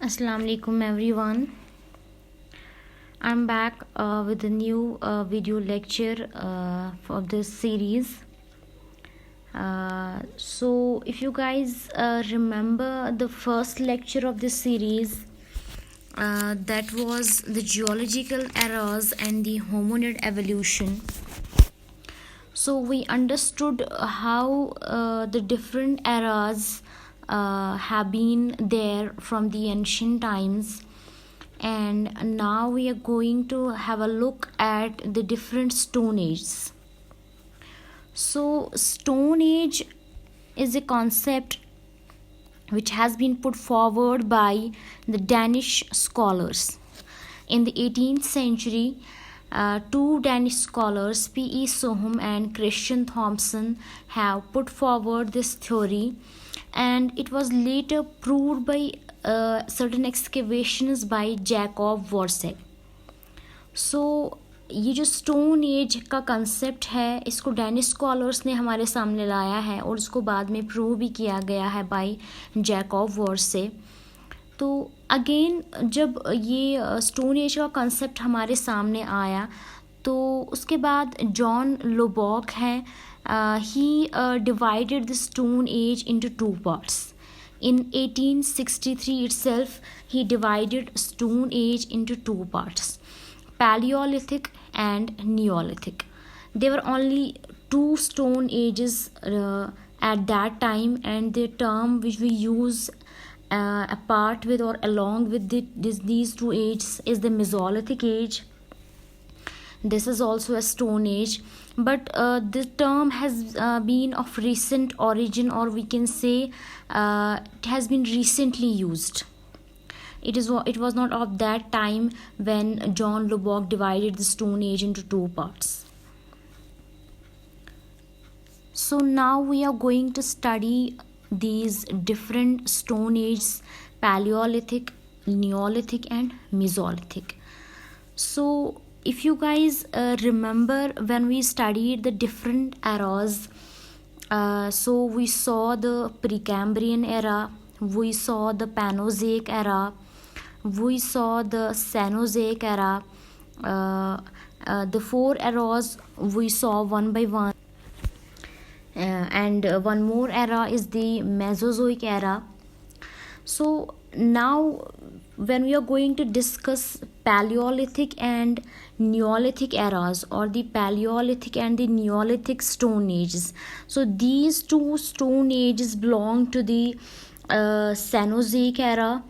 Assalamu alaikum everyone. I'm back with a new video lecture for this series. So if you guys remember the first lecture of this series, that was the geological eras and the hominid evolution. So we understood how the different eras have been there from the ancient times, and now we are going to have a look at the different stone ages. So stone age is a concept which has been put forward by the Danish scholars. In the 18th century, two Danish scholars, P.E. Sohum and Christian Thompson, have put forward this theory, and it was later proved by certain excavations by Jacob Worsek. So ये जो stone age का concept है, इसको Danish scholars ने हमारे सामने लाया है और इसको बाद में प्रूव भी किया गया है बाय जैकब वॉर्से. तो अगेन जब ये स्टोन एज का कंसेप्ट हमारे सामने आया तो उसके बाद जॉन लोबॉक हैं, he divided the stone age into two parts. In 1863 itself, he divided stone age into two parts, Paleolithic and Neolithic. There were only two stone ages at that time, and the term which we use apart with or along with these two ages is the Mesolithic age. This is also a stone age, but this term has been of recent origin, or we can say it has been recently used. It was not of that time when John Lubbock divided the stone age into two parts. So now we are going to study these different stone ages: Paleolithic, Neolithic and Mesolithic. So if you guys remember when we studied the different eras, so we saw the Precambrian era, we saw the Panozoic era, we saw the Cenozoic era, the four eras we saw one by one, and one more era is the Mesozoic era. So now when we are going to discuss Paleolithic and Neolithic eras, or the Paleolithic and the Neolithic stone ages, so these two stone ages belong to the Cenozoic era.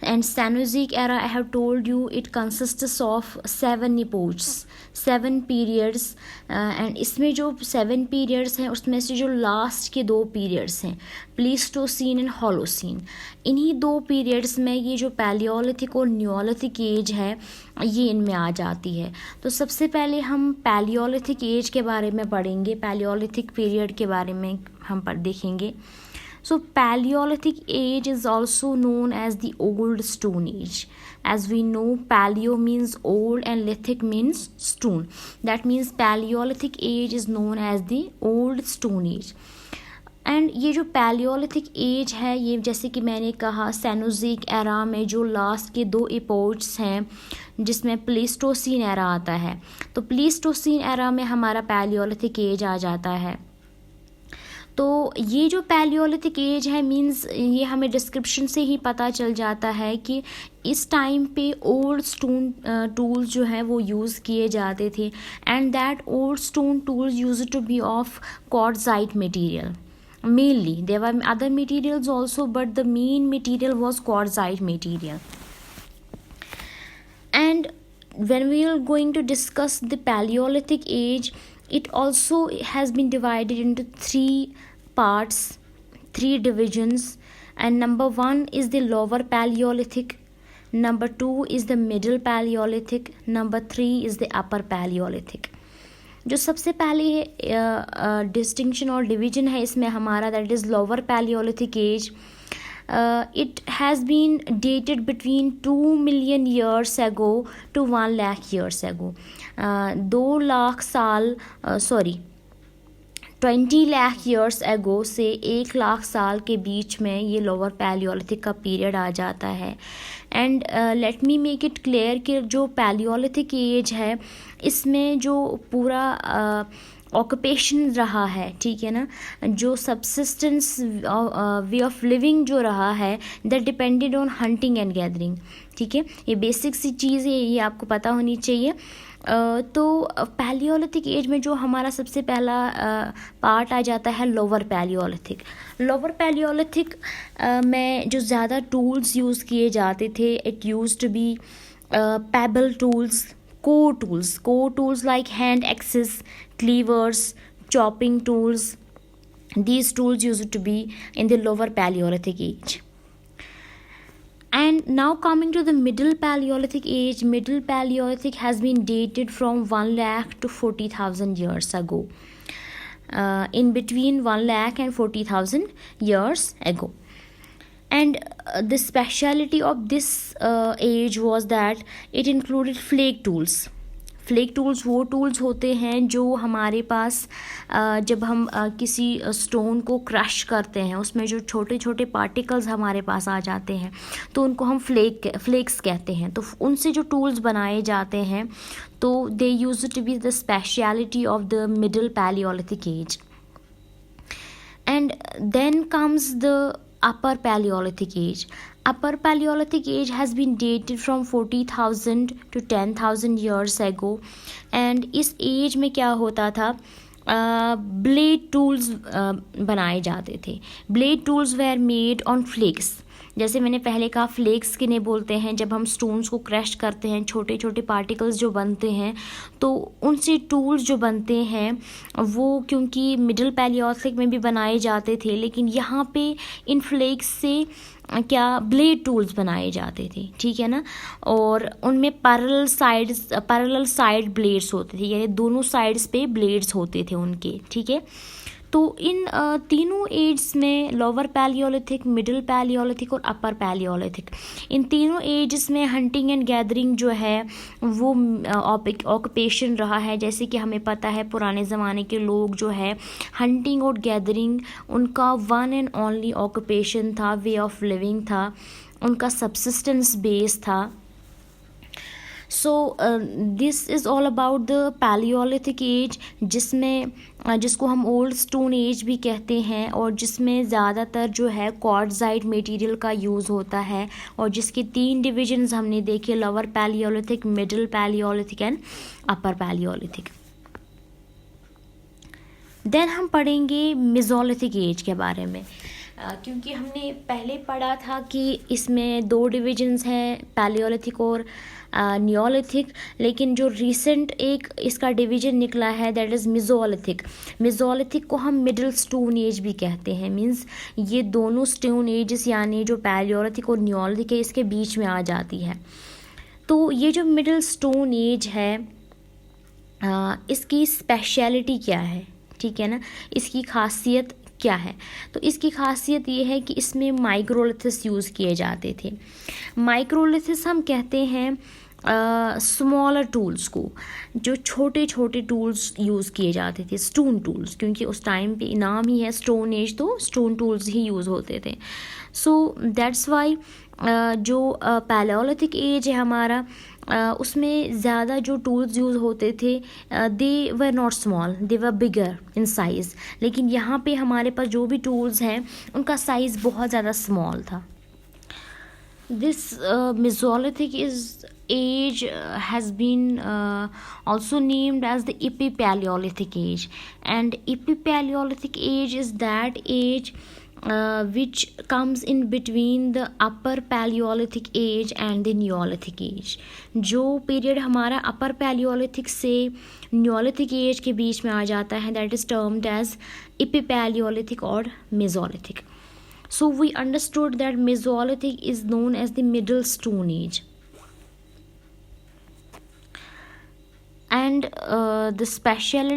And Cenozoic era, I have told you, it consists of 7 epochs, 7 periods, and इसमें जो 7 periods हैं उसमें से जो last के 2 periods हैं, Pleistocene and Holocene, इन्हीं 2 periods में ये जो पैलियोलिथिक और न्यूलिथिक एज है ये इनमें आ जाती है. तो सबसे पहले हम पैलियोलिथिक एज के बारे में पढ़ेंगे, पैलियोलिथिक पीरियड के बारे में हम देखेंगे. So Paleolithic age is also known as the Old Stone Age. As we know, Paleo means old and Lithic means stone. That means Paleolithic age is known as the Old Stone Age. And ये जो Paleolithic age है, ये जैसे कि मैंने कहा सेनोजिक era में जो लास्ट के 2 इपोट्स हैं जिसमें प्लीस्टोसीन एरा आता है, तो प्लीस्टोसीन एरा में हमारा पैलियोलिथिक एज आ जाता है. तो ये जो पैलियोलिथिक एज है मींस ये हमें डिस्क्रिप्शन से ही पता चल जाता है कि इस टाइम पे ओल्ड स्टोन टूल्स जो है वो यूज़ किए जाते थे, and that old stone tools used to be of quartzite material. Mainly, there were other materials also, but the main material was quartzite material. And when we are going to discuss the Paleolithic age, it also has been divided into 3 parts, 3 divisions. And number 1 is the Lower Paleolithic, number 2 is the Middle Paleolithic, number 3 is the Upper Paleolithic. जो सबसे पहले distinction और division है इसमें हमारा, that is lower palaeolithic age. It has been dated between 2 million years ago to 1 lakh years ago. 2 lakh साल 2 20 lakh years एगो से 1 लाख साल के बीच में ये लोअर पैलियोलिथिक का पीरियड आ जाता है. And let me make it clear कि जो पैलियोलिथिक एज है इसमें जो पूरा ऑक्यूपेशन रहा है, ठीक है ना, जो सब्सिस्टेंस वे ऑफ लिविंग जो रहा है that depended on hunting and gathering. ठीक है, ये बेसिक सी चीज़ है, ये आपको पता होनी चाहिए. तो पैलियोलिथिक एज में जो हमारा सबसे पहला पार्ट आ जाता है लोअर पैलियोलिथिक. लोअर पैलियोलिथिक में जो ज़्यादा टूल्स यूज़ किए जाते थे, it used to be pebble tools, core tools like hand axes, cleavers, chopping tools. These tools used to be in the lower Paleolithic age. And now coming to the middle Paleolithic age, middle Paleolithic has been dated from 1 lakh to 40,000 years ago. In between 1 lakh and 40,000 years ago. And the speciality of this age was that it included flake tools. Flake tools वो tools होते हैं जो हमारे पास जब हम किसी stone को crush करते हैं उसमें जो छोटे छोटे पार्टिकल्स हमारे पास आ जाते हैं तो उनको हम फ्लेक्स कहते हैं. तो उनसे जो टूल्स बनाए जाते हैं तो they use to be the speciality of the middle Paleolithic age. And then comes the upper Paleolithic age. Upper Paleolithic age has been dated from 40,000 to 10,000 years ago. And इस एज में क्या होता था, blade tools बनाए जाते थे. Blade tools were made on flakes. जैसे मैंने पहले कहा फ्लेक्स किन्हें बोलते हैं, जब हम स्टोन्स को क्रश करते हैं छोटे छोटे पार्टिकल्स जो बनते हैं तो उनसे टूल्स जो बनते हैं वो क्योंकि मिडिल पैलियोलिथिक में भी बनाए जाते थे लेकिन यहाँ पे इन फ्लेक्स से क्या ब्लेड टूल्स बनाए जाते थे. ठीक है ना, और उनमें पैरेलल साइड ब्लेड्स होते थे, यानी दोनों साइड्स पे ब्लेड्स होते थे उनके. ठीक है, तो इन तीनों एज्स में लोअर पैलियोलिथिक, मिडिल पैलियोलिथिक और अपर पैलियोलिथिक, इन तीनों एज्स में हंटिंग एंड गैदरिंग जो है वो ऑक्यूपेशन रहा है. जैसे कि हमें पता है पुराने ज़माने के लोग जो है हंटिंग और गैदरिंग उनका वन एंड ओनली ऑक्यूपेशन था, वे ऑफ लिविंग था, उनका सब्सिस्टेंस बेस था. So this is all about the palaeolithic age जिसको हम ओल्ड स्टोन एज भी कहते हैं और जिसमें ज़्यादातर जो है क्वार्ट्ज़ाइट मटेरियल का यूज़ होता है और जिसके 3 डिविजन्स हमने देखे, lower palaeolithic, middle palaeolithic and upper palaeolithic. Then हम पढ़ेंगे मेसोलिथिक एज के बारे में. क्योंकि हमने पहले पढ़ा था कि इसमें 2 डिविजन्स हैं, पैलियोलिथिक और नियोलिथिक, लेकिन जो रिसेंट एक इसका डिवीजन निकला है दैट इज़ मेसोलिथिक. मेसोलिथिक को हम मिडिल स्टोन एज भी कहते हैं. मींस ये दोनों स्टोन एजेस यानी जो पैलियोलिथिक और नियोलिथिक है इसके बीच में आ जाती है. तो ये जो मिडिल स्टोन एज है इसकी स्पेशलिटी क्या है, ठीक है ना, इसकी खासियत क्या है. तो इसकी खासियत ये है कि इसमें माइक्रोलिथिस यूज़ किए जाते थे. माइक्रोलिथिस हम कहते हैं स्मॉलर टूल्स को, जो छोटे छोटे टूल्स यूज़ किए जाते थे, स्टोन टूल्स, क्योंकि उस टाइम पे नाम ही है स्टोन एज तो स्टोन टूल्स ही यूज़ होते थे. सो दैट्स वाई जो पैलियोलिथिक एज है हमारा उसमें ज़्यादा जो टूल्स यूज़ होते थे they were not small, they were bigger in size. लेकिन यहाँ पे हमारे पास जो भी टूल्स हैं उनका साइज़ बहुत ज़्यादा स्मॉल था. This Mesolithic age has been also named as the Epipaleolithic age, and Epipaleolithic age is that age which comes in between the Upper Paleolithic age and the Neolithic age. जो period हमारा upper palaeolithic से neolithic age के बीच में आ जाता है that is termed as Epipaleolithic और Mesolithic. So we understood that Mesolithic is known as the Middle Stone Age. And the special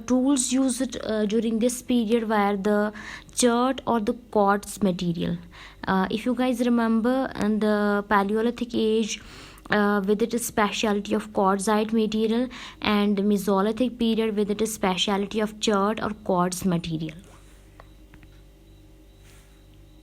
tools used during this period were the chert or the quartz material. If you guys remember, in the Paleolithic age, with its speciality of quartzite material, and Mesolithic period with its speciality of chert or quartz material.